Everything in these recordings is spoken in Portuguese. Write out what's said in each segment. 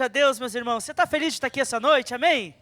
A Deus, meus irmãos, você está feliz de estar aqui essa noite, amém?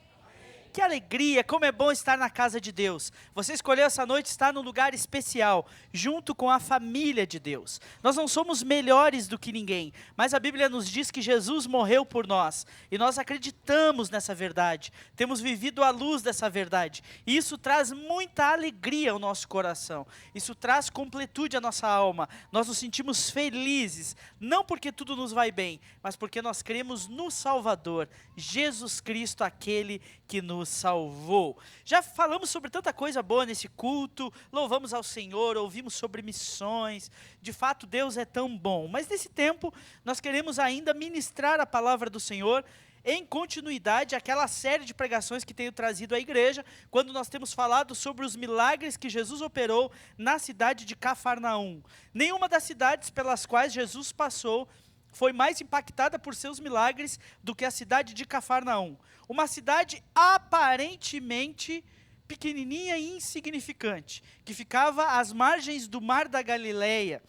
Que alegria, como é bom estar na casa de Deus. Você escolheu essa noite estar num lugar especial, junto com a família de Deus. Nós não somos melhores do que ninguém, mas a Bíblia nos diz que Jesus morreu por nós. E nós acreditamos nessa verdade, temos vivido à luz dessa verdade. E isso traz muita alegria ao nosso coração. Isso traz completude à nossa alma. Nós nos sentimos felizes, não porque tudo nos vai bem, mas porque nós cremos no Salvador, Jesus Cristo, aquele que nos salvou. Já falamos sobre tanta coisa boa nesse culto, louvamos ao Senhor, ouvimos sobre missões, de fato Deus é tão bom, mas nesse tempo nós queremos ainda ministrar a palavra do Senhor, em continuidade àquela série de pregações que tenho trazido à igreja, quando nós temos falado sobre os milagres que Jesus operou na cidade de Cafarnaum. Nenhuma das cidades pelas quais Jesus passou foi mais impactada por seus milagres do que a cidade de Cafarnaum. Uma cidade aparentemente pequenininha e insignificante, que ficava às margens do Mar da Galileia.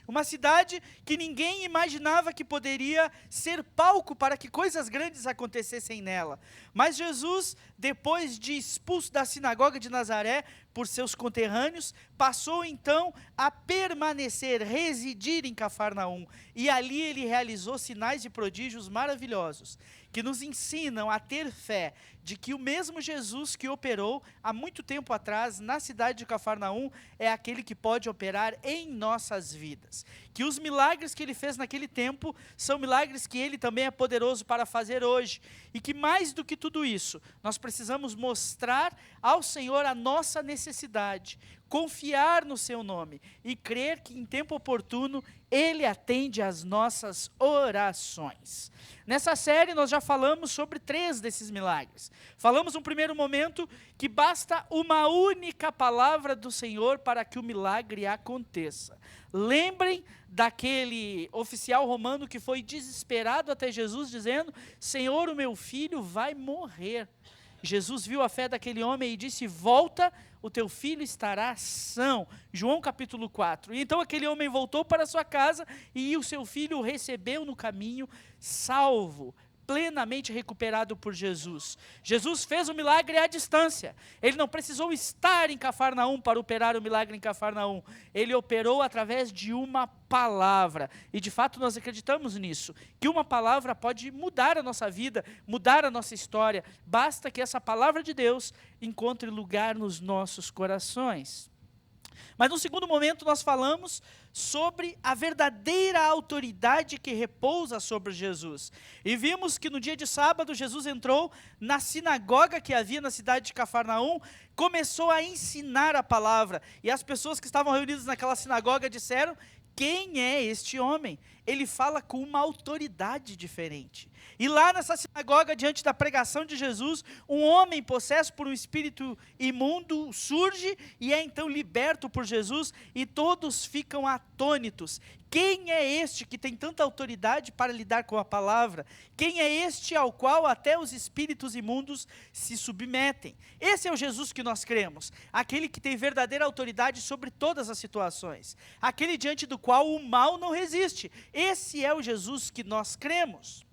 Uma cidade que ninguém imaginava que poderia ser palco para que coisas grandes acontecessem nela. Mas Jesus, depois de expulso da sinagoga de Nazaré por seus conterrâneos, passou então a permanecer, residir em Cafarnaum. E ali ele realizou sinais e prodígios maravilhosos, que nos ensinam a ter fé de que o mesmo Jesus que operou há muito tempo atrás na cidade de Cafarnaum é aquele que pode operar em nossas vidas. Que os milagres que ele fez naquele tempo são milagres que ele também é poderoso para fazer hoje. E que mais do que tudo isso, nós precisamos mostrar ao Senhor a nossa necessidade, confiar no seu nome e crer que em tempo oportuno Ele atende às nossas orações. Nessa série nós já falamos sobre 3 desses milagres. Falamos num primeiro momento que basta uma única palavra do Senhor para que o milagre aconteça. Lembrem daquele oficial romano que foi desesperado até Jesus dizendo: Senhor, o meu filho vai morrer. Jesus viu a fé daquele homem e disse: volta, o teu filho estará são. João capítulo 4. E então aquele homem voltou para sua casa e o seu filho o recebeu no caminho, salvo, plenamente recuperado por Jesus. Jesus fez o milagre à distância. Ele não precisou estar em Cafarnaum para operar o milagre em Cafarnaum. Ele operou através de uma palavra. E de fato nós acreditamos nisso, que uma palavra pode mudar a nossa vida, mudar a nossa história. Basta que essa palavra de Deus encontre lugar nos nossos corações. Mas no segundo momento nós falamos sobre a verdadeira autoridade que repousa sobre Jesus. E vimos que no dia de sábado Jesus entrou na sinagoga que havia na cidade de Cafarnaum, começou a ensinar a palavra. E as pessoas que estavam reunidas naquela sinagoga disseram: quem é este homem? Ele fala com uma autoridade diferente. E lá nessa sinagoga, diante da pregação de Jesus, um homem possesso por um espírito imundo surge e é então liberto por Jesus, e todos ficam atônitos. Quem é este que tem tanta autoridade para lidar com a palavra? Quem é este ao qual até os espíritos imundos se submetem? Esse é o Jesus que nós cremos, aquele que tem verdadeira autoridade sobre todas as situações, aquele diante do qual o mal não resiste. Esse é o Jesus que nós cremos.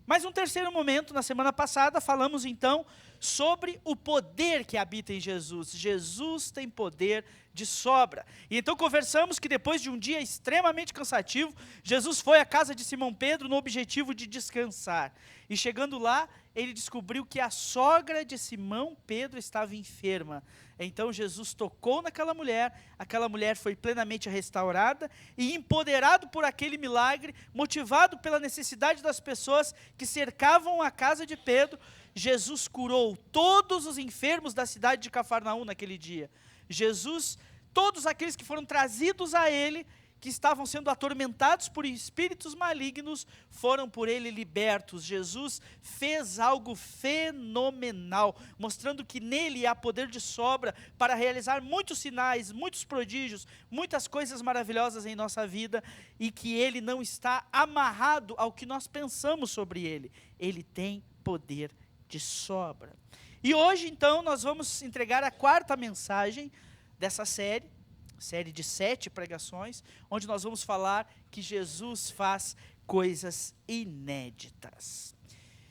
Mas um terceiro momento, na semana passada, falamos então sobre o poder que habita em Jesus. Jesus tem poder de sobra. E então conversamos que depois de um dia extremamente cansativo, Jesus foi à casa de Simão Pedro no objetivo de descansar. E chegando lá, ele descobriu que a sogra de Simão Pedro estava enferma. Então Jesus tocou naquela mulher, aquela mulher foi plenamente restaurada e empoderado por aquele milagre, motivado pela necessidade das pessoas que cercavam a casa de Pedro, Jesus curou todos os enfermos da cidade de Cafarnaum naquele dia. Jesus, todos aqueles que foram trazidos a ele, que estavam sendo atormentados por espíritos malignos, foram por ele libertos. Jesus fez algo fenomenal, mostrando que nele há poder de sobra para realizar muitos sinais, muitos prodígios, muitas coisas maravilhosas em nossa vida, e que ele não está amarrado ao que nós pensamos sobre ele. Ele tem poder de sobra. E hoje então nós vamos entregar a 4ª mensagem dessa série de 7 pregações, onde nós vamos falar que Jesus faz coisas inéditas.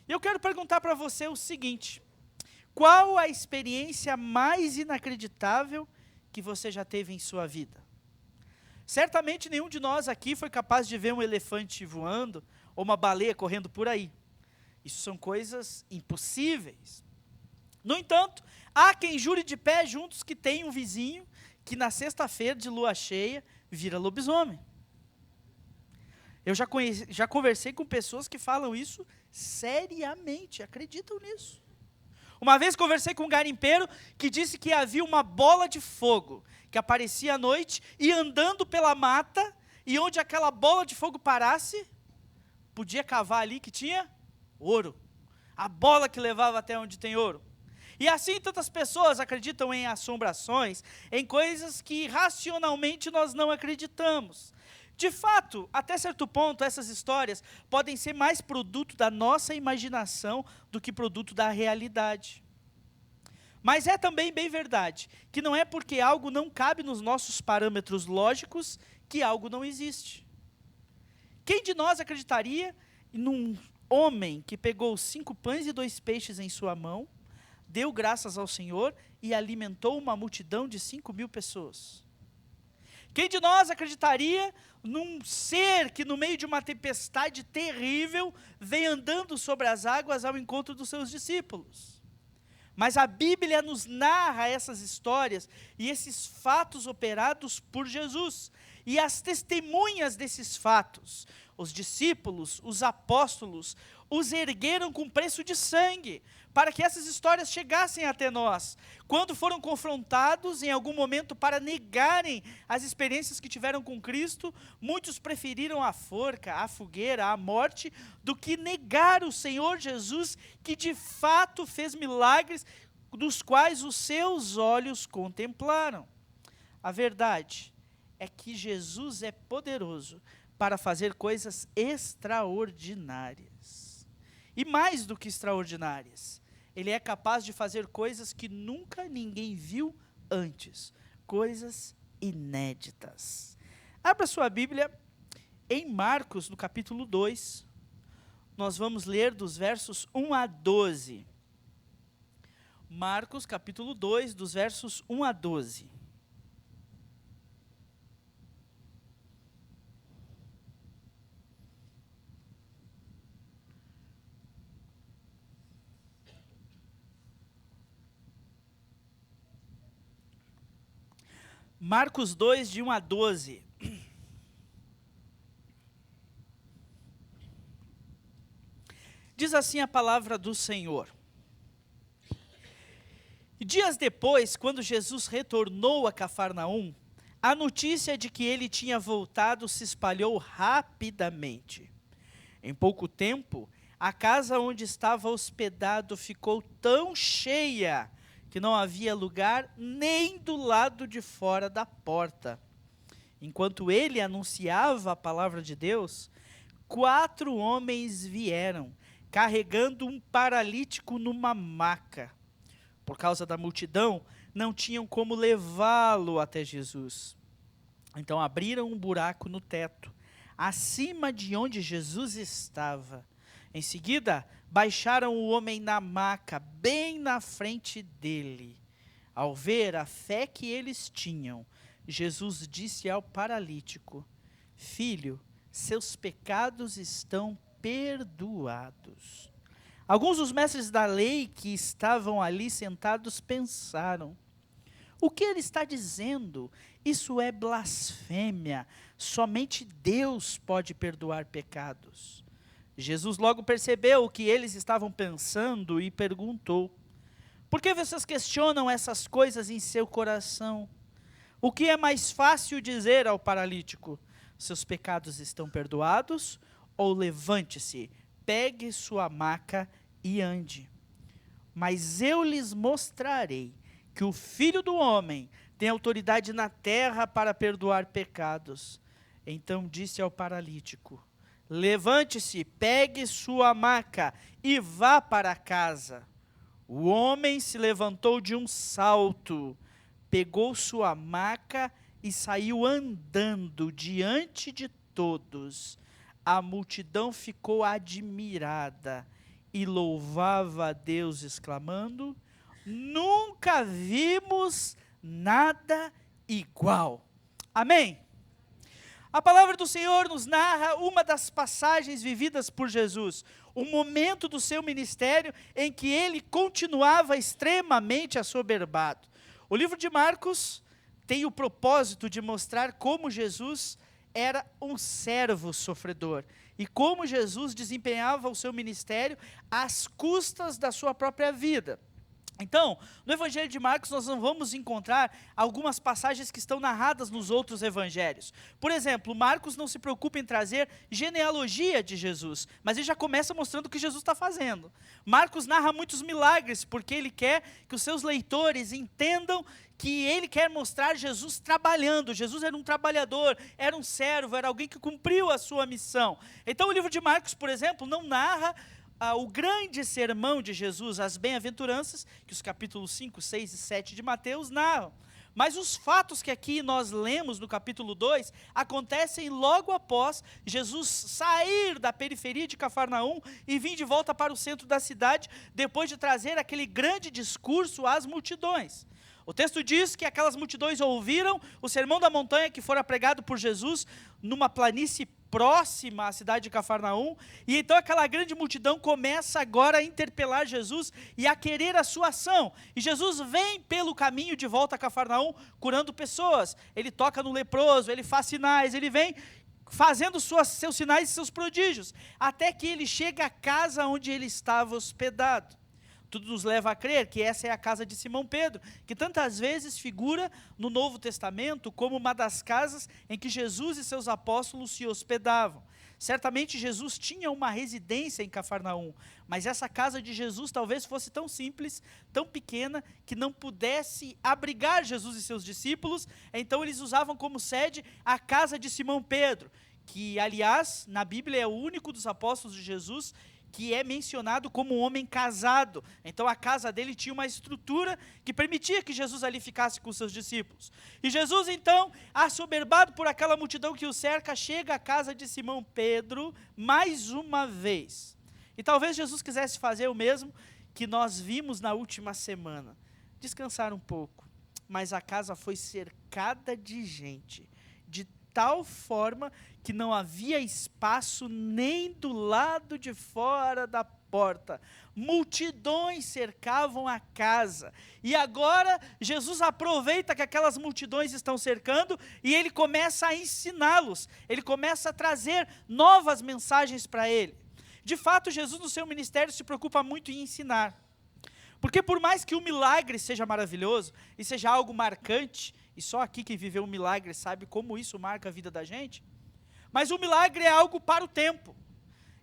E eu quero perguntar para você o seguinte: qual a experiência mais inacreditável que você já teve em sua vida? Certamente nenhum de nós aqui foi capaz de ver um elefante voando ou uma baleia correndo por aí. Isso são coisas impossíveis. No entanto, há quem jure de pé juntos que tem um vizinho que na sexta-feira de lua cheia vira lobisomem. Eu já conversei com pessoas que falam isso seriamente, acreditam nisso. Uma vez conversei com um garimpeiro que disse que havia uma bola de fogo que aparecia à noite e andando pela mata, e onde aquela bola de fogo parasse, podia cavar ali que tinha ouro. A bola que levava até onde tem ouro. E assim tantas pessoas acreditam em assombrações, em coisas que racionalmente nós não acreditamos. De fato, até certo ponto, essas histórias podem ser mais produto da nossa imaginação do que produto da realidade. Mas é também bem verdade que não é porque algo não cabe nos nossos parâmetros lógicos que algo não existe. Quem de nós acreditaria num homem que pegou 5 pães e 2 peixes em sua mão, deu graças ao Senhor e alimentou uma multidão de 5.000 pessoas? Quem de nós acreditaria num ser que no meio de uma tempestade terrível vem andando sobre as águas ao encontro dos seus discípulos? Mas a Bíblia nos narra essas histórias e esses fatos operados por Jesus. E as testemunhas desses fatos, os discípulos, os apóstolos, os ergueram com preço de sangue, para que essas histórias chegassem até nós. Quando foram confrontados em algum momento para negarem as experiências que tiveram com Cristo, muitos preferiram a forca, a fogueira, a morte, do que negar o Senhor Jesus, que de fato fez milagres, dos quais os seus olhos contemplaram. A verdade é que Jesus é poderoso para fazer coisas extraordinárias. E mais do que extraordinárias, Ele é capaz de fazer coisas que nunca ninguém viu antes, coisas inéditas. Abra sua Bíblia em Marcos, no capítulo 2, nós vamos ler dos versos 1 a 12. Marcos, capítulo 2, dos versos 1 a 12. Marcos 2, de 1 a 12. Diz assim a palavra do Senhor. Dias depois, quando Jesus retornou a Cafarnaum, a notícia de que ele tinha voltado se espalhou rapidamente. Em pouco tempo, a casa onde estava hospedado ficou tão cheia que não havia lugar nem do lado de fora da porta. Enquanto ele anunciava a palavra de Deus, 4 homens vieram, carregando um paralítico numa maca. Por causa da multidão, não tinham como levá-lo até Jesus. Então abriram um buraco no teto, acima de onde Jesus estava. Em seguida, baixaram o homem na maca, bem na frente dele. Ao ver a fé que eles tinham, Jesus disse ao paralítico: Filho, seus pecados estão perdoados. Alguns dos mestres da lei que estavam ali sentados pensaram: o que ele está dizendo? Isso é blasfêmia. Somente Deus pode perdoar pecados. Jesus logo percebeu o que eles estavam pensando e perguntou: por que vocês questionam essas coisas em seu coração? O que é mais fácil dizer ao paralítico? Seus pecados estão perdoados? Ou levante-se, pegue sua maca e ande. Mas eu lhes mostrarei que o Filho do Homem tem autoridade na terra para perdoar pecados. Então disse ao paralítico: levante-se, pegue sua maca e vá para casa. O homem se levantou de um salto, pegou sua maca e saiu andando diante de todos. A multidão ficou admirada e louvava a Deus, exclamando: nunca vimos nada igual. Amém? A palavra do Senhor nos narra uma das passagens vividas por Jesus, o momento do seu ministério em que ele continuava extremamente assoberbado. O livro de Marcos tem o propósito de mostrar como Jesus era um servo sofredor e como Jesus desempenhava o seu ministério às custas da sua própria vida. Então, no Evangelho de Marcos nós não vamos encontrar algumas passagens que estão narradas nos outros evangelhos. Por exemplo, Marcos não se preocupa em trazer genealogia de Jesus, mas ele já começa mostrando o que Jesus está fazendo. Marcos narra muitos milagres, porque ele quer que os seus leitores entendam que ele quer mostrar Jesus trabalhando. Jesus era um trabalhador, era um servo, era alguém que cumpriu a sua missão. Então o livro de Marcos, por exemplo, não narra o grande sermão de Jesus, as bem-aventuranças, que os capítulos 5, 6 e 7 de Mateus narram. Mas os fatos que aqui nós lemos no capítulo 2, acontecem logo após Jesus sair da periferia de Cafarnaum e vir de volta para o centro da cidade, depois de trazer aquele grande discurso às multidões. O texto diz que aquelas multidões ouviram o sermão da montanha que fora pregado por Jesus numa planície próxima à cidade de Cafarnaum, e então aquela grande multidão começa agora a interpelar Jesus e a querer a sua ação. E Jesus vem pelo caminho de volta a Cafarnaum curando pessoas. Ele toca no leproso, ele faz sinais, ele vem fazendo seus sinais e seus prodígios, até que ele chega à casa onde ele estava hospedado. Tudo nos leva a crer que essa é a casa de Simão Pedro, que tantas vezes figura no Novo Testamento como uma das casas em que Jesus e seus apóstolos se hospedavam. Certamente Jesus tinha uma residência em Cafarnaum, mas essa casa de Jesus talvez fosse tão simples, tão pequena, que não pudesse abrigar Jesus e seus discípulos. Então eles usavam como sede a casa de Simão Pedro, que aliás na Bíblia é o único dos apóstolos de Jesus que é mencionado como um homem casado. Então a casa dele tinha uma estrutura que permitia que Jesus ali ficasse com seus discípulos. E Jesus então, assoberbado por aquela multidão que o cerca, chega à casa de Simão Pedro mais uma vez. E talvez Jesus quisesse fazer o mesmo que nós vimos na última semana, descansar um pouco. Mas a casa foi cercada de gente, de tal forma que não havia espaço nem do lado de fora da porta. Multidões cercavam a casa. E agora Jesus aproveita que aquelas multidões estão cercando e ele começa a ensiná-los. Ele começa a trazer novas mensagens para ele. De fato, Jesus no seu ministério se preocupa muito em ensinar. Porque por mais que o milagre seja maravilhoso e seja algo marcante, e só aqui quem viveu um milagre sabe como isso marca a vida da gente, mas o milagre é algo para o tempo,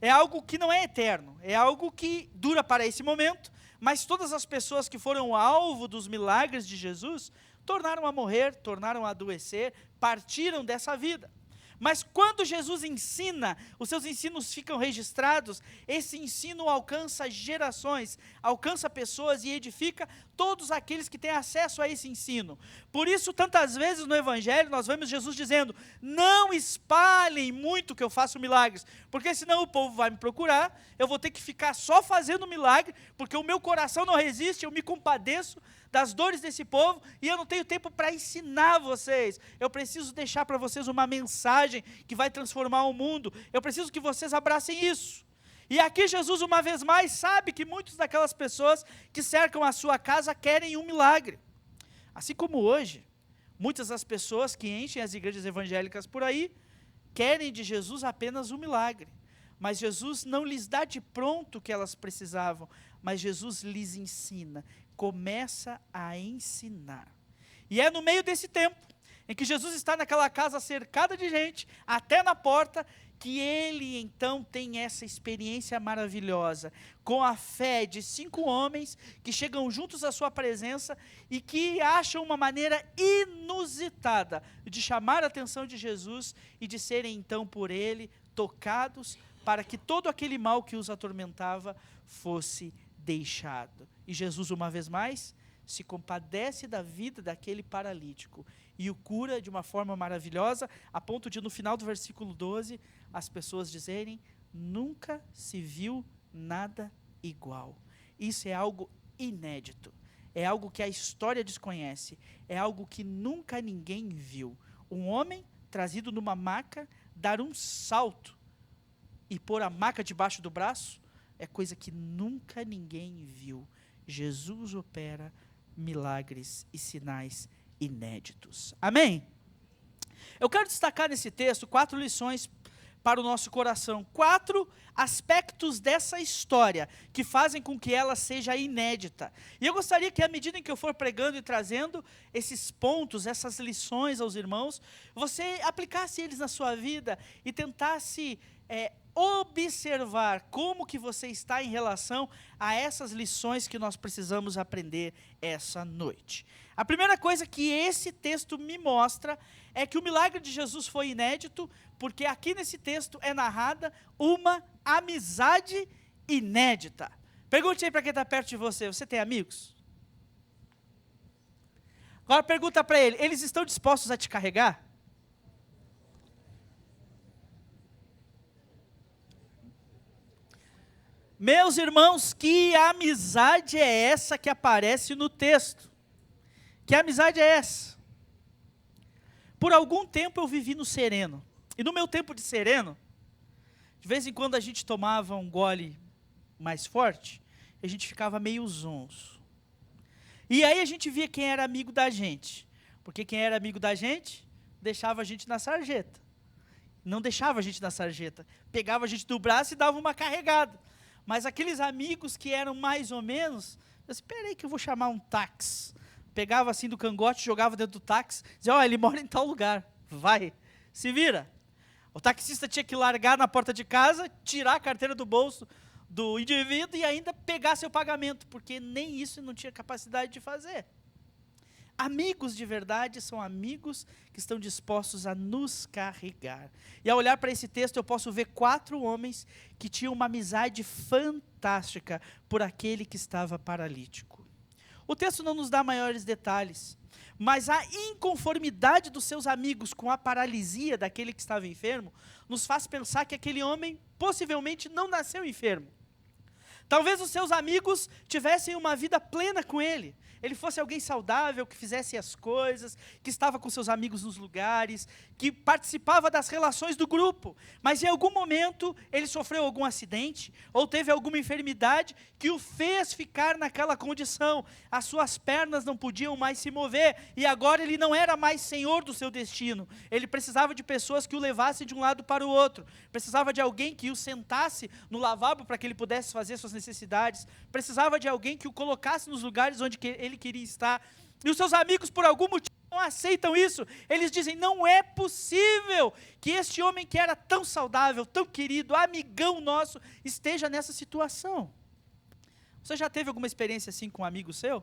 é algo que não é eterno, é algo que dura para esse momento, mas todas as pessoas que foram alvo dos milagres de Jesus, tornaram a morrer, tornaram a adoecer, partiram dessa vida. Mas quando Jesus ensina, os seus ensinos ficam registrados, esse ensino alcança gerações, alcança pessoas e edifica todos aqueles que têm acesso a esse ensino. Por isso, tantas vezes no Evangelho, nós vemos Jesus dizendo: não espalhem muito que eu faço milagres, porque senão o povo vai me procurar, eu vou ter que ficar só fazendo milagre, porque o meu coração não resiste, eu me compadeço das dores desse povo, e eu não tenho tempo para ensinar vocês. Eu preciso deixar para vocês uma mensagem que vai transformar o mundo. Eu preciso que vocês abracem isso. E aqui Jesus, uma vez mais, sabe que muitas daquelas pessoas que cercam a sua casa querem um milagre. Assim como hoje, muitas das pessoas que enchem as igrejas evangélicas por aí, querem de Jesus apenas um milagre. Mas Jesus não lhes dá de pronto o que elas precisavam, mas Jesus lhes ensina, começa a ensinar. E é no meio desse tempo, em que Jesus está naquela casa cercada de gente, até na porta, que ele então tem essa experiência maravilhosa, com a fé de 5 homens, que chegam juntos à sua presença, e que acham uma maneira inusitada, de chamar a atenção de Jesus, e de serem então por ele tocados, para que todo aquele mal que os atormentava fosse deixado. E Jesus, uma vez mais, se compadece da vida daquele paralítico e o cura de uma forma maravilhosa, a ponto de no final do versículo 12, as pessoas dizerem: nunca se viu nada igual. Isso é algo inédito. É algo que a história desconhece. É algo que nunca ninguém viu. Um homem trazido numa maca, dar um salto e pôr a maca debaixo do braço, é coisa que nunca ninguém viu. Jesus opera milagres e sinais inéditos. Amém? Eu quero destacar nesse texto 4 lições para o nosso coração. 4 aspectos dessa história que fazem com que ela seja inédita. E eu gostaria que, à medida em que eu for pregando e trazendo esses pontos, essas lições aos irmãos, você aplicasse eles na sua vida e tentasse observar como que você está em relação a essas lições que nós precisamos aprender essa noite. A primeira coisa que esse texto me mostra é que o milagre de Jesus foi inédito, porque aqui nesse texto é narrada uma amizade inédita. Pergunte aí para quem está perto de você, você tem amigos? Agora pergunta para ele, eles estão dispostos a te carregar? Meus irmãos, que amizade é essa que aparece no texto? Que amizade é essa? Por algum tempo eu vivi no sereno. E no meu tempo de sereno, de vez em quando a gente tomava um gole mais forte, a gente ficava meio zonzo. E aí a gente via quem era amigo da gente. Porque quem era amigo da gente, deixava a gente na sarjeta. Não deixava a gente na sarjeta. Pegava a gente do braço e dava uma carregada. Mas aqueles amigos que eram mais ou menos, eu disse, espera aí que eu vou chamar um táxi. Pegava assim do cangote, jogava dentro do táxi, dizia, ó, ele mora em tal lugar, vai, se vira. O taxista tinha que largar na porta de casa, tirar a carteira do bolso do indivíduo e ainda pegar seu pagamento, porque nem isso não tinha capacidade de fazer. Amigos de verdade são amigos que estão dispostos a nos carregar. E ao olhar para esse texto, eu posso ver 4 homens que tinham uma amizade fantástica por aquele que estava paralítico. O texto não nos dá maiores detalhes, mas a inconformidade dos seus amigos com a paralisia daquele que estava enfermo, nos faz pensar que aquele homem possivelmente não nasceu enfermo. Talvez os seus amigos tivessem uma vida plena com ele. Ele fosse alguém saudável, que fizesse as coisas, que estava com seus amigos nos lugares, que participava das relações do grupo. Mas em algum momento ele sofreu algum acidente, ou teve alguma enfermidade que o fez ficar naquela condição. As suas pernas não podiam mais se mover, e agora ele não era mais senhor do seu destino. Ele precisava de pessoas que o levassem de um lado para o outro. Precisava de alguém que o sentasse no lavabo para que ele pudesse fazer suas necessidades. Precisava de alguém que o colocasse nos lugares onde ele queria estar. E os seus amigos, por algum motivo, não aceitam isso. Eles dizem, não é possível que este homem que era tão saudável, tão querido, amigão nosso, esteja nessa situação. Você já teve alguma experiência assim com um amigo seu?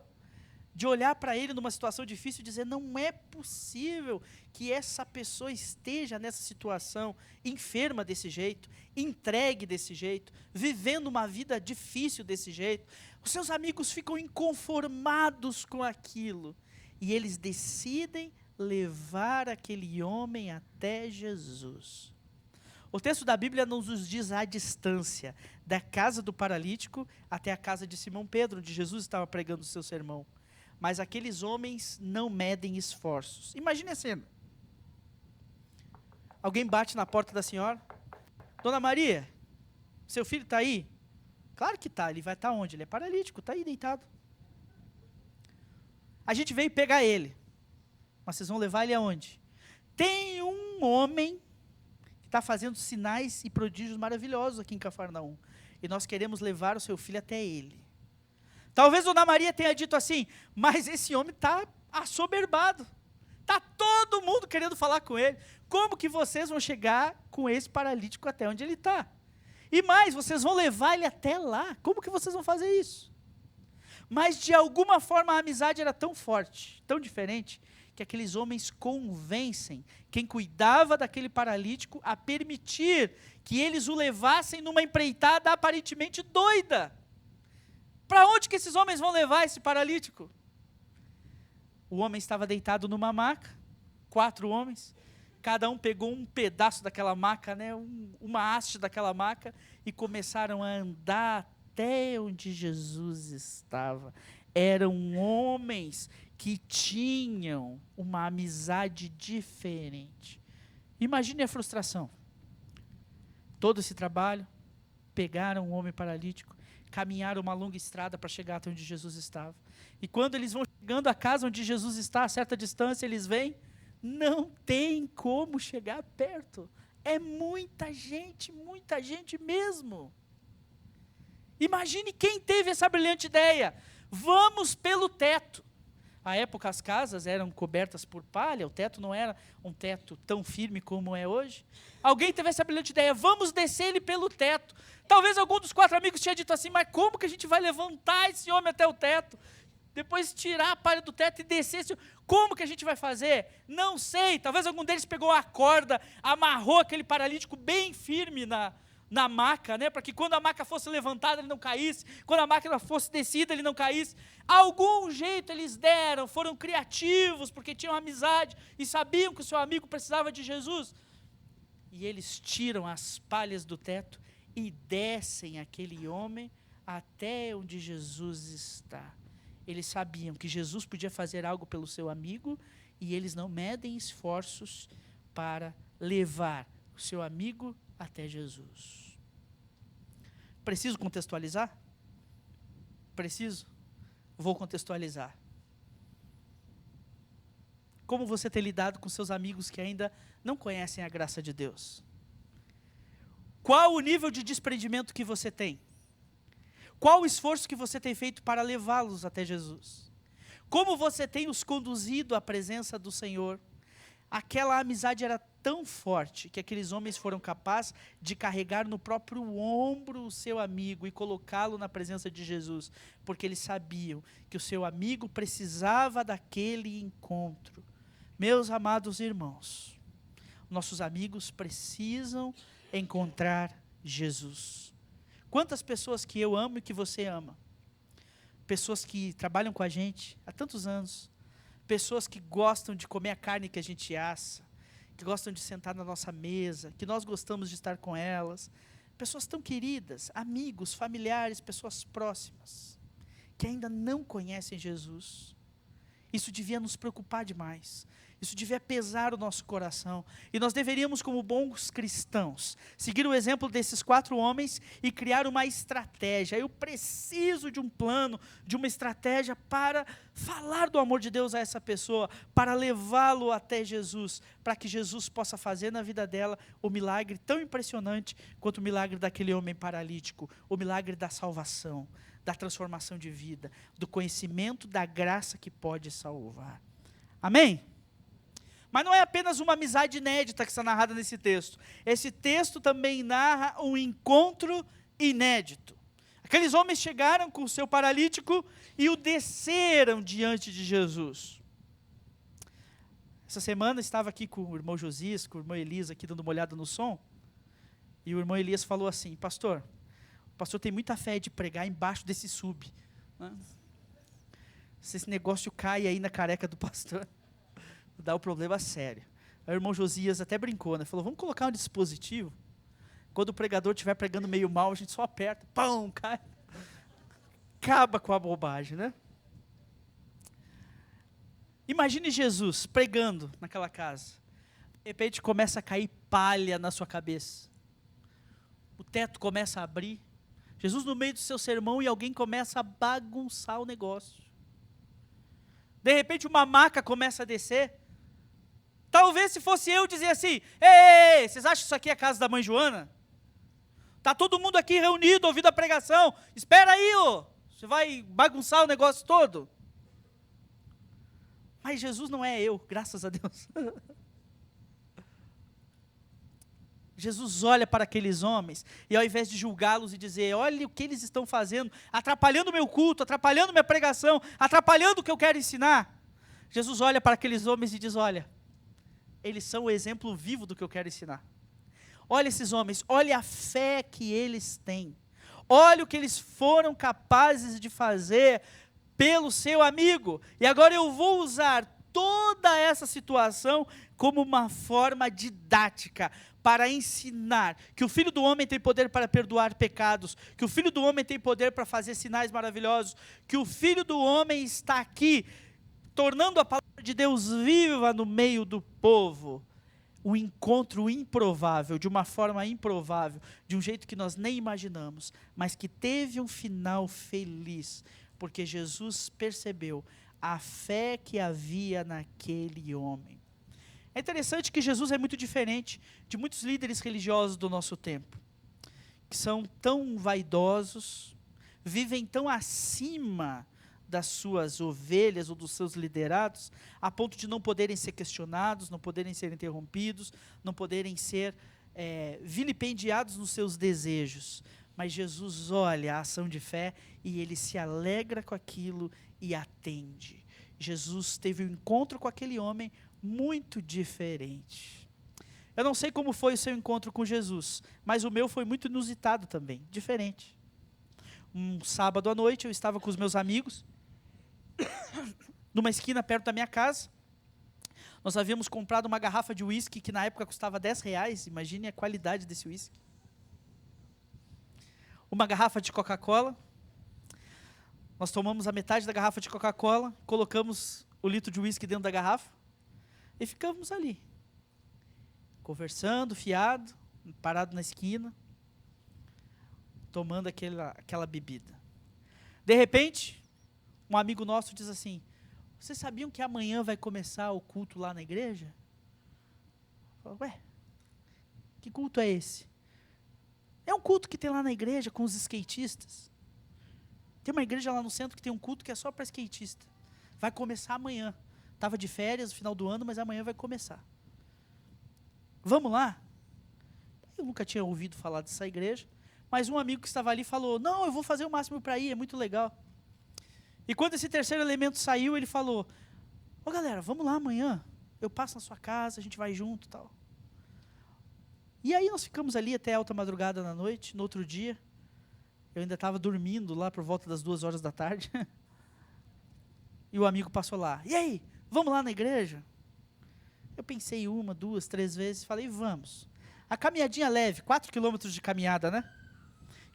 De olhar para ele numa situação difícil e dizer, não é possível que essa pessoa esteja nessa situação, enferma desse jeito, entregue desse jeito, vivendo uma vida difícil desse jeito. Os seus amigos ficam inconformados com aquilo, e eles decidem levar aquele homem até Jesus. O texto da Bíblia nos diz a distância da casa do paralítico até a casa de Simão Pedro, onde Jesus estava pregando o seu sermão. Mas aqueles homens não medem esforços. Imagine a cena. Alguém bate na porta da senhora. Dona Maria, seu filho está aí? Claro que está, ele vai estar onde? Ele é paralítico, está aí deitado. A gente veio pegar ele. Mas vocês vão levar ele aonde? Tem um homem que está fazendo sinais e prodígios maravilhosos aqui em Cafarnaum. E nós queremos levar o seu filho até ele. Talvez Dona Maria tenha dito assim, mas esse homem está assoberbado. Está todo mundo querendo falar com ele. Como que vocês vão chegar com esse paralítico até onde ele está? E mais, vocês vão levar ele até lá. Como que vocês vão fazer isso? Mas de alguma forma a amizade era tão forte, tão diferente, que aqueles homens convencem quem cuidava daquele paralítico a permitir que eles o levassem numa empreitada aparentemente doida. Para onde que esses homens vão levar esse paralítico? O homem estava deitado numa maca, 4 homens, cada um pegou um pedaço daquela maca, né, uma haste daquela maca, e começaram a andar até onde Jesus estava. Eram homens que tinham uma amizade diferente. Imagine a frustração. Todo esse trabalho, pegaram um homem paralítico, caminharam uma longa estrada para chegar até onde Jesus estava. E quando eles vão chegando à casa onde Jesus está, a certa distância, eles veem, não tem como chegar perto. É muita gente mesmo. Imagine quem teve essa brilhante ideia. Vamos pelo teto. À época as casas eram cobertas por palha, o teto não era um teto tão firme como é hoje. Alguém teve essa brilhante ideia, vamos descer ele pelo teto. Talvez algum dos 4 amigos tinha dito assim, mas como que a gente vai levantar esse homem até o teto? Depois tirar a palha do teto e descer esse homem. Como que a gente vai fazer? Não sei, talvez algum deles pegou a corda, amarrou aquele paralítico bem firme na maca, né, para que quando a maca fosse levantada ele não caísse, quando a maca fosse descida ele não caísse. Algum jeito eles deram, foram criativos, porque tinham amizade e sabiam que o seu amigo precisava de Jesus. E eles tiram as palhas do teto e descem aquele homem até onde Jesus está. Eles sabiam que Jesus podia fazer algo pelo seu amigo e eles não medem esforços para levar o seu amigo até Jesus. Preciso contextualizar? Preciso? Vou contextualizar. Como você tem lidado com seus amigos que ainda não conhecem a graça de Deus? Qual o nível de desprendimento que você tem? Qual o esforço que você tem feito para levá-los até Jesus? Como você tem os conduzido à presença do Senhor? Aquela amizade era tão forte que aqueles homens foram capazes de carregar no próprio ombro o seu amigo e colocá-lo na presença de Jesus, porque eles sabiam que o seu amigo precisava daquele encontro. Meus amados irmãos, nossos amigos precisam encontrar Jesus. Quantas pessoas que eu amo e que você ama? Pessoas que trabalham com a gente há tantos anos, pessoas que gostam de comer a carne que a gente assa, que gostam de sentar na nossa mesa, que nós gostamos de estar com elas, pessoas tão queridas, amigos, familiares, pessoas próximas, que ainda não conhecem Jesus. Isso devia nos preocupar demais. Isso devia pesar o nosso coração. E nós deveríamos, como bons cristãos, seguir o exemplo desses 4 homens e criar uma estratégia. Eu preciso de um plano, de uma estratégia para falar do amor de Deus a essa pessoa, para levá-lo até Jesus, para que Jesus possa fazer na vida dela o milagre tão impressionante quanto o milagre daquele homem paralítico, o milagre da salvação, da transformação de vida, do conhecimento da graça que pode salvar. Amém? Mas não é apenas uma amizade inédita que está narrada nesse texto. Esse texto também narra um encontro inédito. Aqueles homens chegaram com o seu paralítico e o desceram diante de Jesus. Essa semana estava aqui com o irmão Josias, com o irmão Elias aqui dando uma olhada no som. E o irmão Elias falou assim, pastor, o pastor tem muita fé de pregar embaixo desse sub. Né? Se esse negócio cai aí na careca do pastor, dá um problema sério. Aí o irmão Josias até brincou, né? Falou, vamos colocar um dispositivo, quando o pregador estiver pregando meio mal, a gente só aperta, pão, cai. Acaba com a bobagem, né? Imagine Jesus pregando naquela casa. De repente começa a cair palha na sua cabeça. O teto começa a abrir. Jesus no meio do seu sermão e alguém começa a bagunçar o negócio. De repente uma maca começa a descer. Talvez se fosse eu dizer assim, ei, vocês acham que isso aqui é a casa da mãe Joana? Está todo mundo aqui reunido, ouvindo a pregação. Espera aí, você vai bagunçar o negócio todo. Mas Jesus não é eu, graças a Deus. Jesus olha para aqueles homens e ao invés de julgá-los e dizer, olha o que eles estão fazendo, atrapalhando o meu culto, atrapalhando minha pregação, atrapalhando o que eu quero ensinar. Jesus olha para aqueles homens e diz, olha, eles são o exemplo vivo do que eu quero ensinar. Olha esses homens, olha a fé que eles têm. Olha o que eles foram capazes de fazer pelo seu amigo. E agora eu vou usar toda essa situação como uma forma didática, para ensinar que o Filho do Homem tem poder para perdoar pecados, que o Filho do Homem tem poder para fazer sinais maravilhosos, que o Filho do Homem está aqui, tornando a palavra de Deus viva no meio do povo. O encontro improvável, de uma forma improvável, de um jeito que nós nem imaginamos, mas que teve um final feliz, porque Jesus percebeu a fé que havia naquele homem. É interessante que Jesus é muito diferente de muitos líderes religiosos do nosso tempo, que são tão vaidosos, vivem tão acima das suas ovelhas ou dos seus liderados, a ponto de não poderem ser questionados, não poderem ser interrompidos, não poderem ser vilipendiados nos seus desejos. Mas Jesus olha a ação de fé e ele se alegra com aquilo e atende. Jesus teve um encontro com aquele homem muito diferente. Eu não sei como foi o seu encontro com Jesus, mas o meu foi muito inusitado também, diferente. Um sábado à noite eu estava com os meus amigos, numa esquina perto da minha casa. Nós havíamos comprado uma garrafa de uísque que na época custava R$10, imagine a qualidade desse uísque. Uma garrafa de Coca-Cola. Nós tomamos a metade da garrafa de Coca-Cola, colocamos o litro de uísque dentro da garrafa e ficamos ali, conversando, fiado, parado na esquina, tomando aquela bebida. De repente, um amigo nosso diz assim: vocês sabiam que amanhã vai começar o culto lá na igreja? Eu falo, ué, que culto é esse? É um culto que tem lá na igreja com os skatistas. Tem uma igreja lá no centro que tem um culto que é só para skatista. Vai começar amanhã. Estava de férias no final do ano, mas amanhã vai começar. Vamos lá? Eu nunca tinha ouvido falar dessa igreja, mas um amigo que estava ali falou: não, eu vou fazer o máximo para ir, é muito legal. E quando esse terceiro elemento saiu, ele falou: ô galera, vamos lá amanhã, eu passo na sua casa, a gente vai junto e tal. E aí nós ficamos ali até alta madrugada na noite. No outro dia, eu ainda estava dormindo lá por volta das 2 horas da tarde, e o amigo passou lá: e aí, vamos lá na igreja? Eu pensei 1, 2, 3 vezes, falei: vamos. A caminhadinha leve, 4 quilômetros de caminhada, né?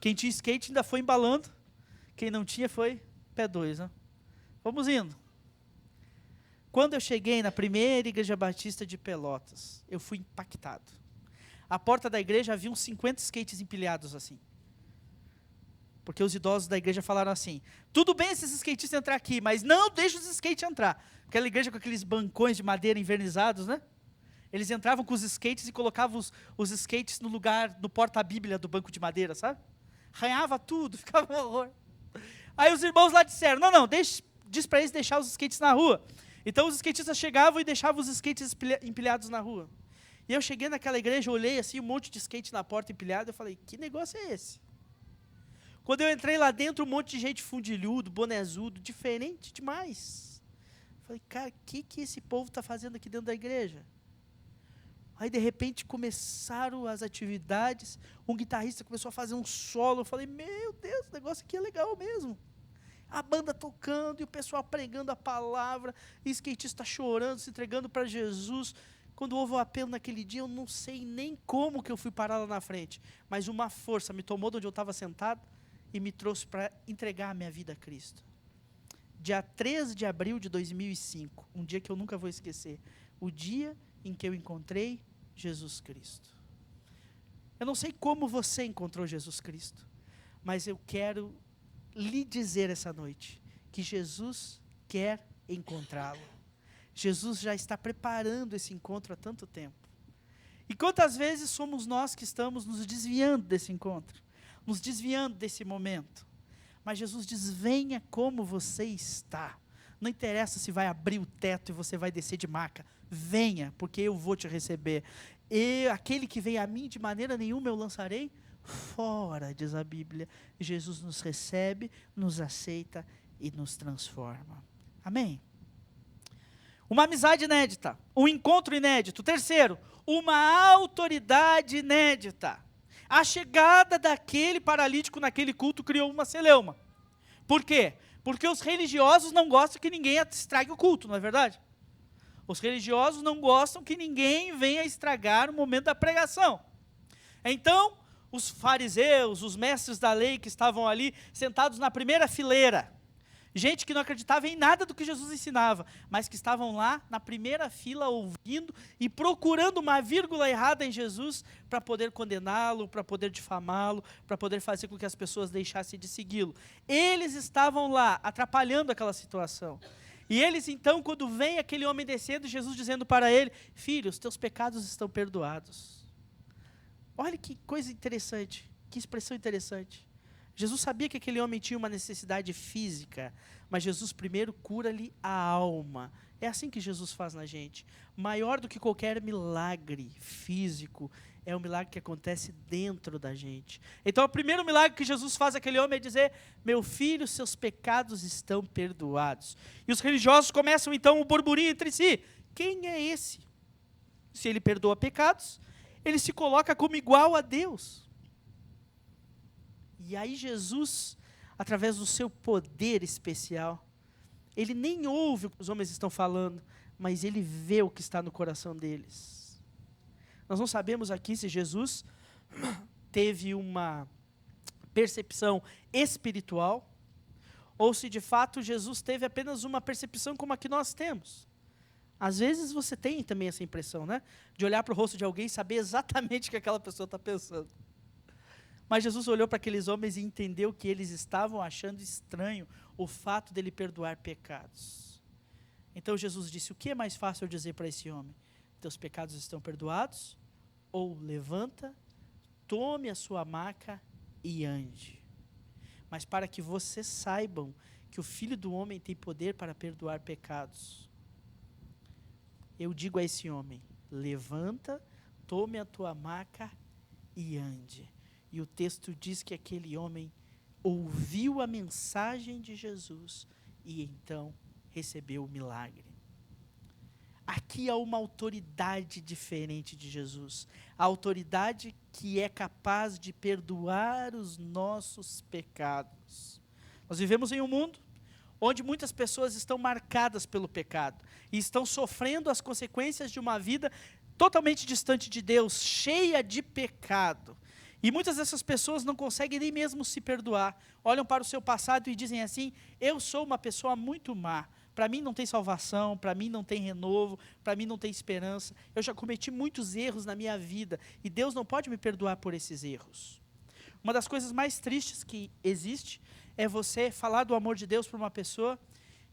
Quem tinha skate ainda foi embalando, quem não tinha foi pé 2, né? Vamos indo. Quando eu cheguei na primeira igreja batista de Pelotas, eu fui impactado. À porta da igreja havia uns 50 skates empilhados assim. Porque os idosos da igreja falaram assim: tudo bem esses skatistas entrar aqui, mas não deixa os skates entrar. Aquela igreja com aqueles bancões de madeira envernizados, né? Eles entravam com os skates e colocavam os skates no lugar, no porta-bíblia do banco de madeira, sabe? Arranhava tudo, ficava um horror. Aí os irmãos lá disseram: não, diz para eles deixar os skates na rua. Então os skatistas chegavam e deixavam os skates empilhados na rua. E eu cheguei naquela igreja, olhei assim, um monte de skate na porta empilhado, eu falei: que negócio é esse? Quando eu entrei lá dentro, um monte de gente fundilhudo, bonezudo, diferente demais. Falei: cara, o que esse povo está fazendo aqui dentro da igreja? Aí, de repente, começaram as atividades, um guitarrista começou a fazer um solo, eu falei: meu Deus, o negócio aqui é legal mesmo. A banda tocando, e o pessoal pregando a palavra, e o skatista chorando, se entregando para Jesus. Quando houve o apelo naquele dia, eu não sei nem como que eu fui parar lá na frente, mas uma força me tomou de onde eu estava sentado e me trouxe para entregar a minha vida a Cristo. Dia 13 de abril de 2005, um dia que eu nunca vou esquecer, o dia em que eu encontrei Jesus Cristo. Eu não sei como você encontrou Jesus Cristo, mas eu quero lhe dizer essa noite que Jesus quer encontrá-lo. Jesus já está preparando esse encontro há tanto tempo. E quantas vezes somos nós que estamos nos desviando desse encontro, nos desviando desse momento. Mas Jesus diz: venha como você está. Não interessa se vai abrir o teto e você vai descer de maca. Venha, porque eu vou te receber. E aquele que vem a mim, de maneira nenhuma eu lançarei fora, diz a Bíblia. Jesus nos recebe, nos aceita e nos transforma. Amém? Uma amizade inédita, um encontro inédito. Terceiro, uma autoridade inédita. A chegada daquele paralítico naquele culto criou uma celeuma. Por quê? Porque os religiosos não gostam que ninguém estrague o culto, não é verdade? Os religiosos não gostam que ninguém venha estragar o momento da pregação. Então, os fariseus, os mestres da lei que estavam ali, sentados na primeira fileira, gente que não acreditava em nada do que Jesus ensinava, mas que estavam lá na primeira fila ouvindo e procurando uma vírgula errada em Jesus para poder condená-lo, para poder difamá-lo, para poder fazer com que as pessoas deixassem de segui-lo. Eles estavam lá atrapalhando aquela situação. E eles então, quando vem aquele homem descendo, Jesus dizendo para ele: filho, os teus pecados estão perdoados. Olha que coisa interessante, que expressão interessante. Jesus sabia que aquele homem tinha uma necessidade física, mas Jesus primeiro cura-lhe a alma. É assim que Jesus faz na gente. Maior do que qualquer milagre físico, é um milagre que acontece dentro da gente. Então, o primeiro milagre que Jesus faz àquele homem é dizer: meu filho, seus pecados estão perdoados. E os religiosos começam então o burburinho entre si. Quem é esse? Se ele perdoa pecados, ele se coloca como igual a Deus. E aí Jesus, através do seu poder especial, ele nem ouve o que os homens estão falando, mas ele vê o que está no coração deles. Nós não sabemos aqui se Jesus teve uma percepção espiritual, ou se de fato Jesus teve apenas uma percepção como a que nós temos. Às vezes você tem também essa impressão, né? De olhar para o rosto de alguém e saber exatamente o que aquela pessoa está pensando. Mas Jesus olhou para aqueles homens e entendeu que eles estavam achando estranho o fato dele perdoar pecados. Então Jesus disse: o que é mais fácil eu dizer para esse homem? Teus pecados estão perdoados? Ou levanta, tome a sua maca e ande. Mas para que vocês saibam que o Filho do Homem tem poder para perdoar pecados, eu digo a esse homem: levanta, tome a tua maca e ande. E o texto diz que aquele homem ouviu a mensagem de Jesus e então recebeu o milagre. Aqui há uma autoridade diferente de Jesus. A autoridade que é capaz de perdoar os nossos pecados. Nós vivemos em um mundo onde muitas pessoas estão marcadas pelo pecado e estão sofrendo as consequências de uma vida totalmente distante de Deus, cheia de pecado. E muitas dessas pessoas não conseguem nem mesmo se perdoar. Olham para o seu passado e dizem assim: eu sou uma pessoa muito má. Para mim não tem salvação, para mim não tem renovo, para mim não tem esperança. Eu já cometi muitos erros na minha vida e Deus não pode me perdoar por esses erros. Uma das coisas mais tristes que existe é você falar do amor de Deus para uma pessoa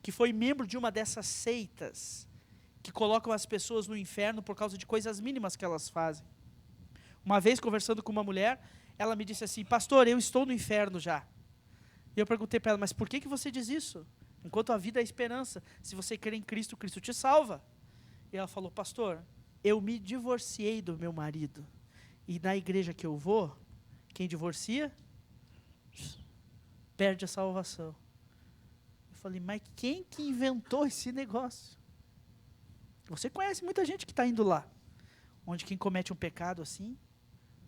que foi membro de uma dessas seitas que colocam as pessoas no inferno por causa de coisas mínimas que elas fazem. Uma vez, conversando com uma mulher, ela me disse assim: pastor, eu estou no inferno já. E eu perguntei para ela: mas por que você diz isso? Enquanto a vida é esperança, se você crer em Cristo, Cristo te salva. E ela falou: pastor, eu me divorciei do meu marido. E na igreja que eu vou, quem divorcia, perde a salvação. Eu falei: mas quem que inventou esse negócio? Você conhece muita gente que está indo lá, onde quem comete um pecado assim,